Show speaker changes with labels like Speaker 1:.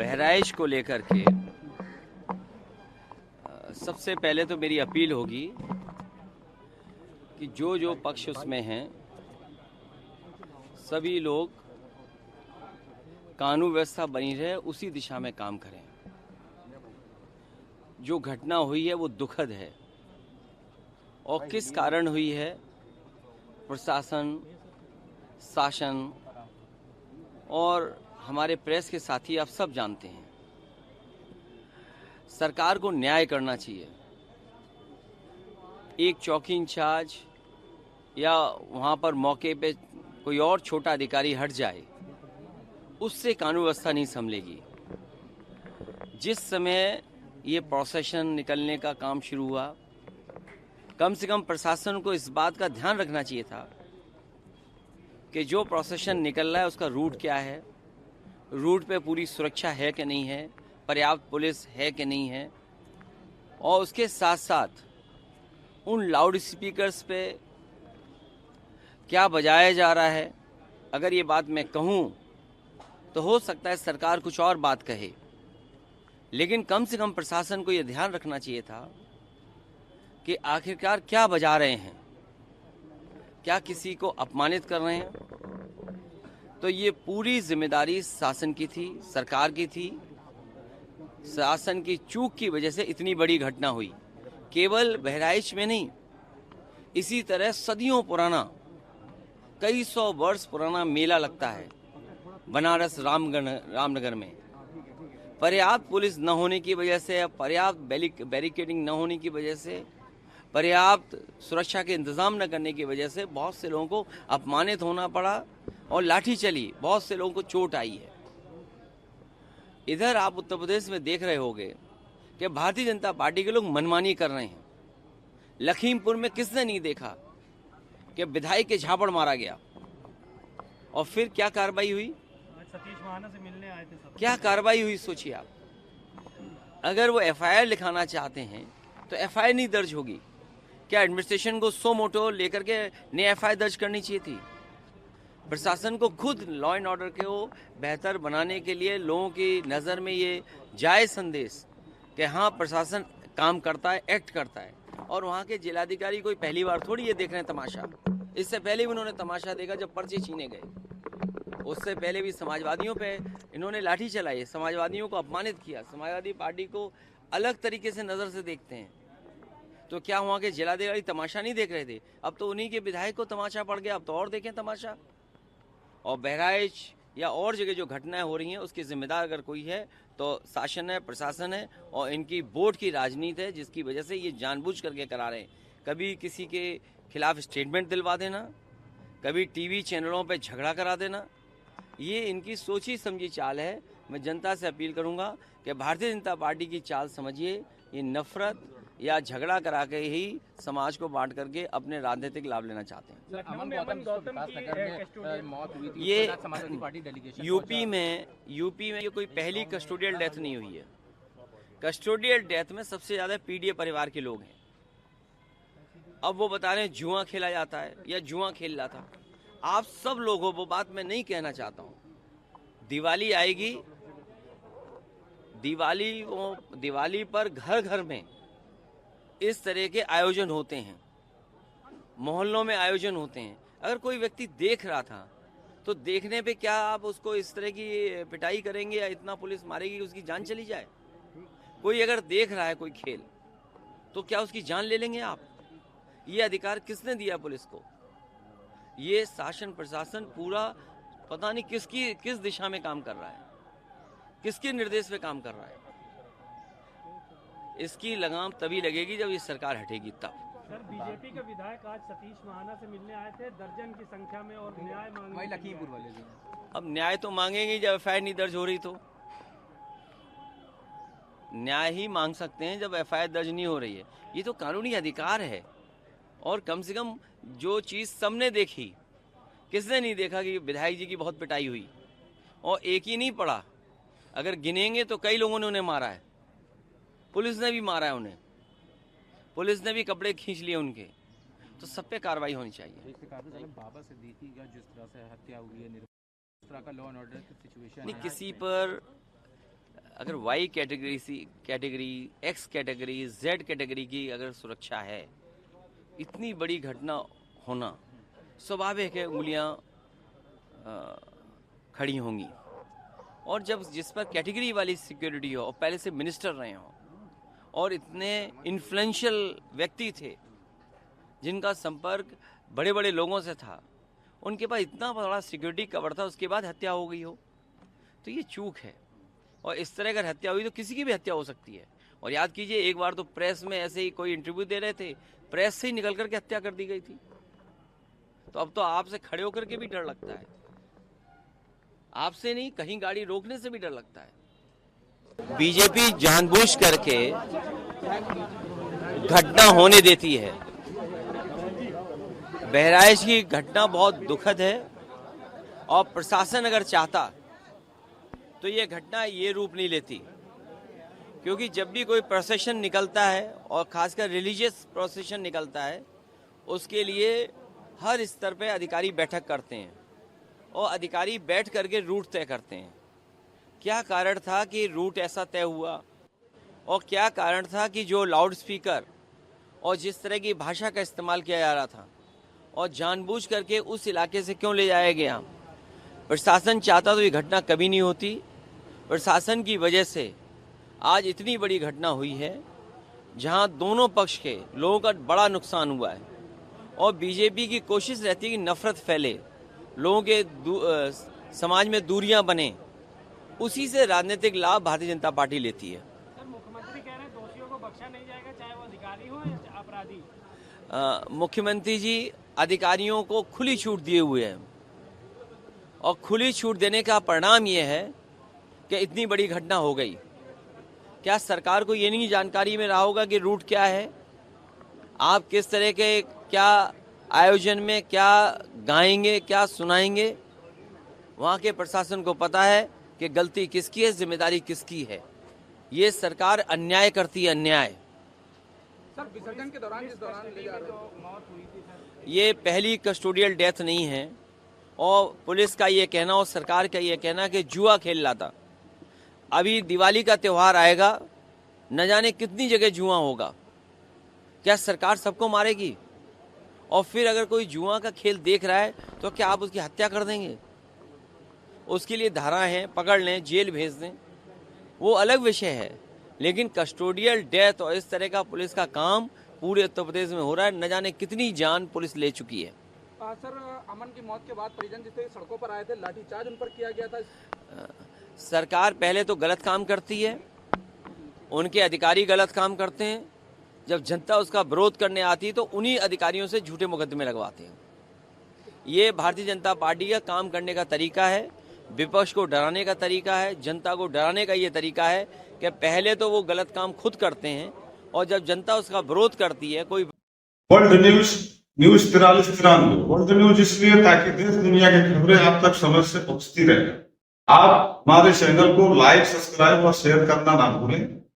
Speaker 1: बहराइच को लेकर के सबसे पहले तो मेरी अपील होगी कि जो जो पक्ष उसमें हैं सभी लोग कानून व्यवस्था बनी रहे उसी दिशा में काम करें। जो घटना हुई है वो दुखद है और किस कारण हुई है प्रशासन, शासन और हमारे प्रेस के साथी आप सब जानते हैं। सरकार को न्याय करना चाहिए। एक चौकी इंचार्ज या वहाँ पर मौके पे कोई और छोटा अधिकारी हट जाए, उससे कानून व्यवस्था नहीं संभलेगी। जिस समय ये प्रोसेशन निकलने का काम शुरू हुआ, कम से कम प्रशासन को इस बात का ध्यान रखना चाहिए था कि जो प्रोसेशन निकल रहा है उसका रूट क्या है, रूट पे पूरी सुरक्षा है कि नहीं है, पर्याप्त पुलिस है कि नहीं है, और उसके साथ साथ उन लाउड स्पीकर्स पे क्या बजाया जा रहा है। अगर ये बात मैं कहूँ तो हो सकता है सरकार कुछ और बात कहे, लेकिन कम से कम प्रशासन को ये ध्यान रखना चाहिए था कि आखिरकार क्या बजा रहे हैं, क्या किसी को अपमानित कर रहे हैं। तो ये पूरी जिम्मेदारी शासन की थी, सरकार की थी। शासन की चूक की वजह से इतनी बड़ी घटना हुई। केवल बहराइच में नहीं, इसी तरह सदियों पुराना, कई सौ वर्ष पुराना मेला लगता है बनारस रामनगर में। पर्याप्त पुलिस न होने की वजह से, पर्याप्त बैरिकेडिंग न होने की वजह से, पर्याप्त सुरक्षा के इंतजाम न करने की वजह से बहुत से लोगों को अपमानित होना पड़ा और लाठी चली, बहुत से लोगों को चोट आई है। इधर आप उत्तर प्रदेश में देख रहे होंगे कि भारतीय जनता पार्टी के लोग मनमानी कर रहे हैं। लखीमपुर में किसने नहीं देखा कि विधायक के झापड़ मारा गया और फिर क्या कार्रवाई हुई?
Speaker 2: सतीश महाना से मिलने आए थे सब।
Speaker 1: क्या कार्रवाई हुई सोचिए आप। अगर वो एफआईआर लिखाना चाहते हैं तो एफआईआर नहीं दर्ज होगी क्या? एडमिनिस्ट्रेशन को सो मोटो लेकर के नई एफआईआर दर्ज करनी चाहिए थी। प्रशासन को खुद लॉ एंड ऑर्डर को बेहतर बनाने के लिए लोगों की नज़र में ये जाए संदेश कि हाँ प्रशासन काम करता है, एक्ट करता है। और वहाँ के जिलाधिकारी कोई पहली बार थोड़ी ये देख रहे हैं तमाशा। इससे पहले भी उन्होंने तमाशा देखा जब पर्चे छीने गए। उससे पहले भी समाजवादियों पे इन्होंने लाठी चलाई, समाजवादियों को अपमानित किया। समाजवादी पार्टी को अलग तरीके से नज़र से देखते हैं। तो क्या वहाँ के जिलाधिकारी तमाशा नहीं देख रहे थे? अब तो उन्हीं के विधायक को तमाशा पड़ गया, अब तो और देखें तमाशा। और बहराइच या और जगह जो घटनाएं हो रही हैं उसकी जिम्मेदार अगर कोई है तो शासन है, प्रशासन है और इनकी वोट की राजनीति है, जिसकी वजह से ये जानबूझ करके करा रहे हैं। कभी किसी के खिलाफ स्टेटमेंट दिलवा देना, कभी टीवी चैनलों पे झगड़ा करा देना, ये इनकी सोची समझी चाल है। मैं जनता से अपील करूंगा कि भारतीय जनता पार्टी की चाल समझिए। ये नफरत या झगड़ा करा के ही समाज को बांट करके अपने राजनीतिक लाभ लेना चाहते हैं। ये यूपी में ये कोई पहली कस्टोडियल डेथ नहीं हुई है। कस्टोडियल डेथ में सबसे ज्यादा पीडीए परिवार के लोग हैं। अब वो बता रहे हैं जुआ खेला जाता है या जुआ खेल रहा था। आप सब लोग हो, वो बात मैं नहीं कहना चाहता हूँ। दिवाली आएगी, दिवाली पर घर घर में इस तरह के आयोजन होते हैं, मोहल्लों में आयोजन होते हैं। अगर कोई व्यक्ति देख रहा था तो देखने पे क्या आप उसको इस तरह की पिटाई करेंगे या इतना पुलिस मारेगी कि उसकी जान चली जाए? कोई अगर देख रहा है कोई खेल तो क्या उसकी जान ले लेंगे आप? ये अधिकार किसने दिया पुलिस को? ये शासन प्रशासन पूरा पता नहीं किस दिशा में काम कर रहा है, किसके निर्देश पे काम कर रहा है। इसकी लगाम तभी लगेगी जब ये सरकार हटेगी तब।
Speaker 2: सर, बीजेपी के विधायक आज सतीश महाना से मिलने आए थे दर्जन की संख्या में और न्याय मांगने लखीमपुर वाले जो।
Speaker 1: अब न्याय तो मांगेंगे जब एफआईआर नहीं दर्ज हो रही, तो न्याय ही मांग सकते हैं जब एफआईआर दर्ज नहीं हो रही है। ये तो कानूनी अधिकार है। और कम से कम जो चीज सबने देखी, किसने नहीं देखा कि विधायक जी की बहुत पिटाई हुई? और एक ही नहीं पड़ा, अगर गिनेंगे तो कई लोगों ने उन्हें मारा है। पुलिस ने भी मारा है उन्हें, पुलिस ने भी कपड़े खींच लिए उनके। तो सब पे कार्रवाई होनी चाहिए।
Speaker 3: बाबा सिद्दीकी का जिस तरह से हत्या हुई है, इस तरह का लॉ एंड ऑर्डर की सिचुएशन
Speaker 1: नहीं, किसी पर अगर Y category, C category, X category, Z category की अगर सुरक्षा है, इतनी बड़ी घटना होना स्वाभाविक है, उंगलियां खड़ी होंगी। और जब जिस पर कैटेगरी वाली सिक्योरिटी हो और पहले से मिनिस्टर रहे हो और इतने इन्फ्लुएंशियल व्यक्ति थे जिनका संपर्क बड़े बड़े लोगों से था, उनके पास इतना बड़ा सिक्योरिटी कवर था, उसके बाद हत्या हो गई हो, तो ये चूक है। और इस तरह अगर हत्या हुई तो किसी की भी हत्या हो सकती है। और याद कीजिए, एक बार तो प्रेस में ऐसे ही कोई इंटरव्यू दे रहे थे, प्रेस से ही निकल करके हत्या कर दी गई थी। तो अब तो आपसे खड़े होकर के भी डर लगता है, आपसे नहीं, कहीं गाड़ी रोकने से भी डर लगता है। बीजेपी जानबूझ करके घटना होने देती है। बहराइच की घटना बहुत दुखद है और प्रशासन अगर चाहता तो ये घटना ये रूप नहीं लेती, क्योंकि जब भी कोई प्रोसेशन निकलता है और खासकर रिलीजियस प्रोसेशन निकलता है, उसके लिए हर स्तर पे अधिकारी बैठक करते हैं और अधिकारी बैठ करके रूट तय करते हैं। क्या कारण था कि रूट ऐसा तय हुआ और क्या कारण था कि जो लाउड स्पीकर और जिस तरह की भाषा का इस्तेमाल किया जा रहा था और जानबूझ करके उस इलाके से क्यों ले जाया गया। प्रशासन चाहता तो ये घटना कभी नहीं होती। प्रशासन की वजह से आज इतनी बड़ी घटना हुई है जहां दोनों पक्ष के लोगों का बड़ा नुकसान हुआ है। और बीजेपी की कोशिश रहती है कि नफरत फैले, लोगों के समाज में दूरियां बने, उसी से राजनीतिक लाभ भारतीय जनता पार्टी लेती है।
Speaker 2: सर, मुख्यमंत्री कह रहे हैं दोषियों को बख्शा नहीं जाएगा, चाहे वो अधिकारी हो या अपराधी।
Speaker 1: मुख्यमंत्री जी अधिकारियों को खुली छूट दिए हुए हैं और खुली छूट देने का परिणाम ये है कि इतनी बड़ी घटना हो गई। क्या सरकार को ये नहीं जानकारी में रहा होगा कि रूट क्या है, आप किस तरह के क्या आयोजन में क्या गाएंगे, क्या सुनाएंगे। वहाँ के प्रशासन को पता है कि गलती किसकी है, जिम्मेदारी किसकी है। ये सरकार अन्याय करती है, अन्याय।
Speaker 3: सर, विसर्जन के दौरान जिस दौरान ले जा रहे हैं,
Speaker 1: ये पहली कस्टोडियल डेथ नहीं है और पुलिस का ये कहना और सरकार का ये कहना कि जुआ खेल रहा था। अभी दिवाली का त्यौहार आएगा, न जाने कितनी जगह जुआ होगा। क्या सरकार सबको मारेगी? और फिर अगर कोई जुआ का खेल देख रहा है तो क्या आप उसकी हत्या कर देंगे? उसके लिए धाराएं हैं, पकड़ लें, जेल भेज दें, वो अलग विषय है। लेकिन कस्टोडियल डेथ और इस तरह का पुलिस का काम पूरे उत्तर प्रदेश में हो रहा है। न जाने कितनी जान पुलिस ले चुकी है।
Speaker 3: सर, अमन की मौत के बाद परिजन जिस तरह सड़कों पर आए थे, लाठीचार्ज उन पर किया गया था।
Speaker 1: सरकार पहले तो गलत काम करती है, उनके अधिकारी गलत काम करते हैं। जब जनता उसका विरोध करने आती है तो उन्हीं अधिकारियों से झूठे मुकदमे लगवाते हैं। ये भारतीय जनता पार्टी का काम करने का तरीका है, विपक्ष को डराने का तरीका है, जनता को डराने का ये तरीका है कि पहले तो वो गलत काम खुद करते हैं और जब जनता उसका विरोध करती है कोई।
Speaker 4: वर्ल्ड न्यूज 4393 वर्ल्ड न्यूज इसलिए ताकि देश दुनिया की खबरें आप तक समय से पहुंचती रहे। आप हमारे चैनल को लाइक, सब्सक्राइब और शेयर करना ना भूलें।